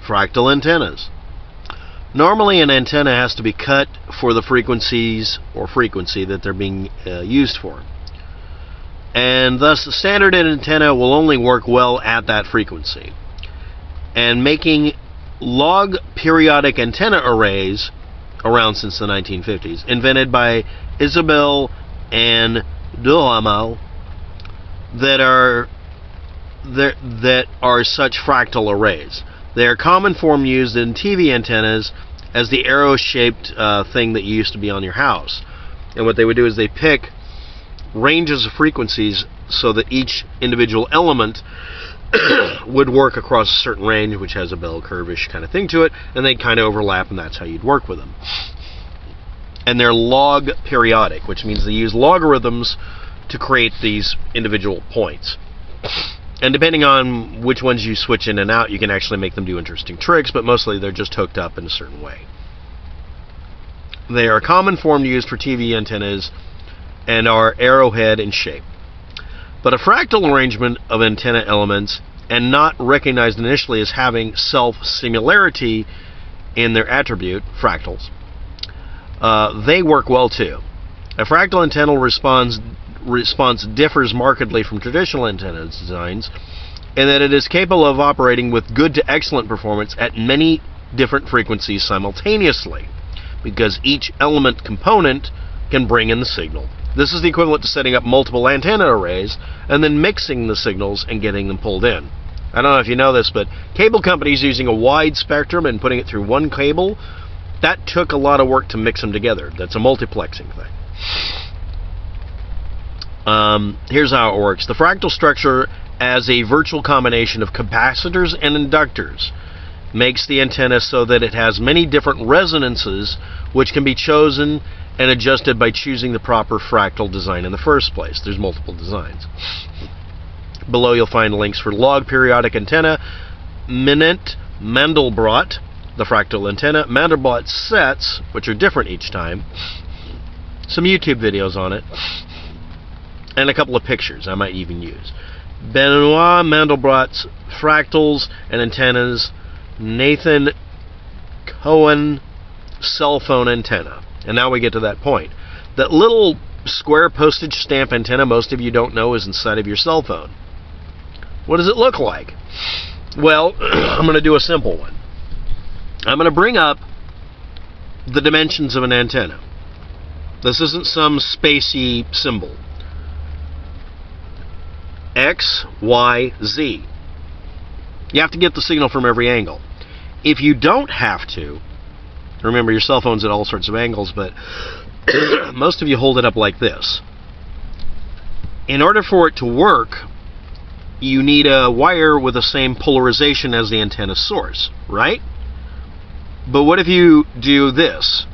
fractal antennas. Normally an antenna has to be cut for the frequencies or frequency that they're being used for. And thus the standard antenna will only work well at that frequency. And making log periodic antenna arrays, around since the 1950s, invented by Isabelle and Duhamel, that are such fractal arrays. They are common form used in TV antennas as the arrow-shaped thing that used to be on your house. And what they would do is they pick ranges of frequencies so that each individual element would work across a certain range, which has a bell curve-ish kind of thing to it, and they'd kind of overlap, and that's how you'd work with them. And they're log periodic, which means they use logarithms to create these individual points. And depending on which ones you switch in and out, you can actually make them do interesting tricks, but mostly they're just hooked up in a certain way. They are a common form used for TV antennas and are arrowhead in shape. But a fractal arrangement of antenna elements, and not recognized initially as having self-similarity in their attribute, fractals, they work well too. A fractal antenna response differs markedly from traditional antenna designs in that it is capable of operating with good to excellent performance at many different frequencies simultaneously, because each element component can bring in the signal. This is the equivalent to setting up multiple antenna arrays and then mixing the signals and getting them pulled in. I don't know if you know this, but cable companies using a wide spectrum and putting it through one cable, that took a lot of work to mix them together. That's a multiplexing thing. Here's how it works. The fractal structure as a virtual combination of capacitors and inductors makes the antenna so that it has many different resonances which can be chosen and adjusted by choosing the proper fractal design in the first place. There's multiple designs. Below you'll find links for log periodic antenna, Benoit Mandelbrot, the fractal antenna, Mandelbrot sets, which are different each time, some YouTube videos on it, and a couple of pictures I might even use. Benoit Mandelbrot Fractals and Antennas, Nathan Kohen cell phone antenna. And now we get to that point. That little square postage stamp antenna most of you don't know is inside of your cell phone. What does it look like? Well, I'm going to do a simple one. I'm going to bring up the dimensions of an antenna. This isn't some spacey symbol. X, Y, Z. You have to get the signal from every angle. If you don't have to, remember your cell phone's at all sorts of angles, but most of you hold it up like this. In order for it to work, you need a wire with the same polarization as the antenna source, right? But what if you do this?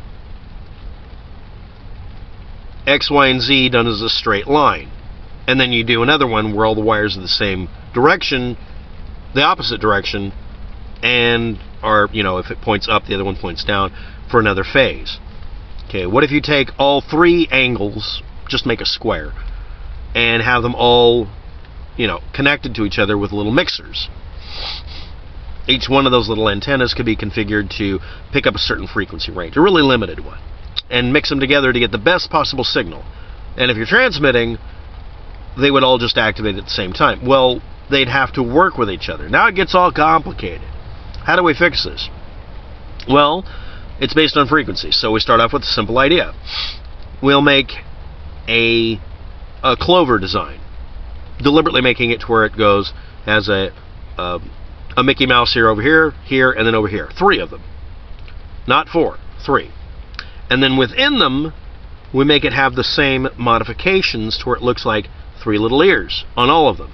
X, Y, and Z done as a straight line. And then you do another one where all the wires are the same direction, the opposite direction, and are, if it points up, the other one points down for another phase. Okay, what if you take all three angles, just make a square, and have them all, connected to each other with little mixers? Each one of those little antennas could be configured to pick up a certain frequency range, a really limited one, and mix them together to get the best possible signal. And if you're transmitting, they would all just activate at the same time. Well, they'd have to work with each other. Now it gets all complicated. How do we fix this? Well, it's based on frequency. So we start off with a simple idea. We'll make a clover design, deliberately making it to where it goes as a Mickey Mouse here, over here, here, and then over here. 3 of them. Not 4, 3. And then within them, we make it have the same modifications to where it looks like 3 little ears on all of them.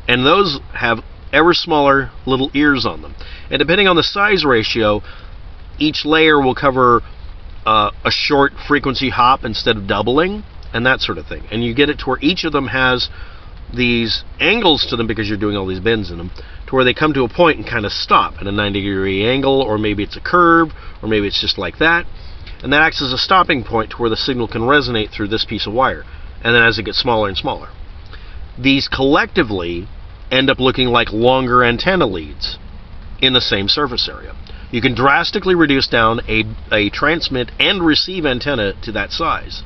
And those have ever smaller little ears on them. And depending on the size ratio, each layer will cover a short frequency hop instead of doubling, and that sort of thing. And you get it to where each of them has these angles to them, because you're doing all these bends in them, to where they come to a point and kind of stop at a 90-degree angle, or maybe it's a curve, or maybe it's just like that. And that acts as a stopping point to where the signal can resonate through this piece of wire. And then as it gets smaller and smaller, these collectively end up looking like longer antenna leads. in the same surface area. You can drastically reduce down a transmit and receive antenna to that size.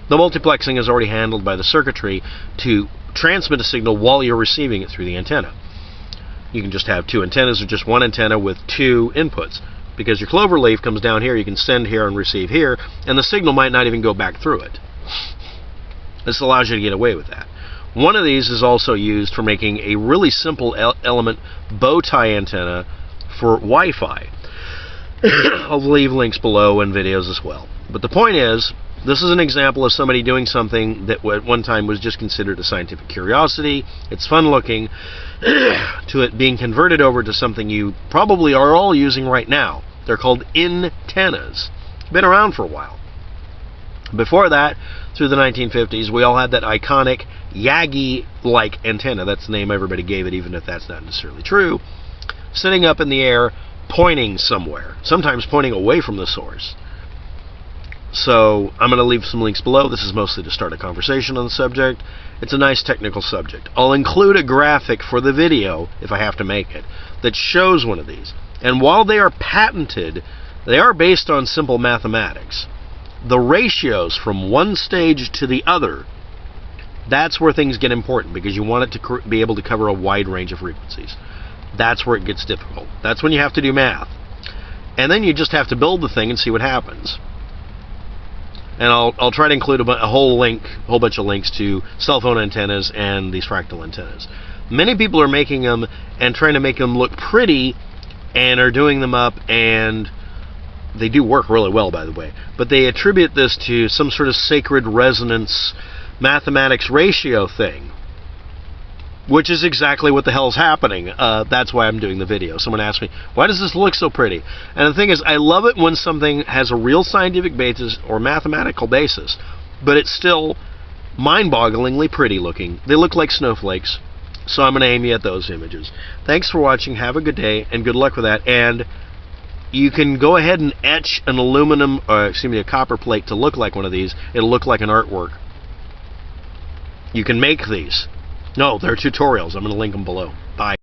The multiplexing is already handled by the circuitry to transmit a signal while you're receiving it through the antenna. You can just have two antennas or just one antenna with two inputs. Because your clover leaf comes down here, you can send here and receive here, and the signal might not even go back through it. This allows you to get away with that. One of these is also used for making a really simple element bow tie antenna for Wi-Fi. I'll leave links below and videos as well. But the point is, this is an example of somebody doing something that at one time was just considered a scientific curiosity. It's fun looking, to it being converted over to something you probably are all using right now. They're called antennas. Been around for a while. Before that, through the 1950s, we all had that iconic Yagi-like antenna. That's the name everybody gave it, even if that's not necessarily true. Sitting up in the air, pointing somewhere, sometimes pointing away from the source. So I'm going to leave some links below. This is mostly to start a conversation on the subject. It's a nice technical subject. I'll include a graphic for the video, if I have to make it, that shows one of these. And while they are patented, they are based on simple mathematics. The ratios from one stage to the other, that's where things get important, because you want it to be able to cover a wide range of frequencies. That's where it gets difficult. That's when you have to do math. And then you just have to build the thing and see what happens. And I'll try to include a whole bunch of links to cell phone antennas and these fractal antennas. Many people are making them and trying to make them look pretty, and are doing them up, and they do work really well, by the way. But they attribute this to some sort of sacred resonance mathematics ratio thing, which is exactly what the hell's happening. That's why I'm doing the video. Someone asked me, why does this look so pretty? And the thing is, I love it when something has a real scientific basis or mathematical basis, but it's still mind-bogglingly pretty looking. They look like snowflakes. So I'm going to aim you at those images. Thanks for watching. Have a good day, and good luck with that. And you can go ahead and etch an a copper plate to look like one of these. It'll look like an artwork. You can make these. No, they're tutorials. I'm going to link them below. Bye.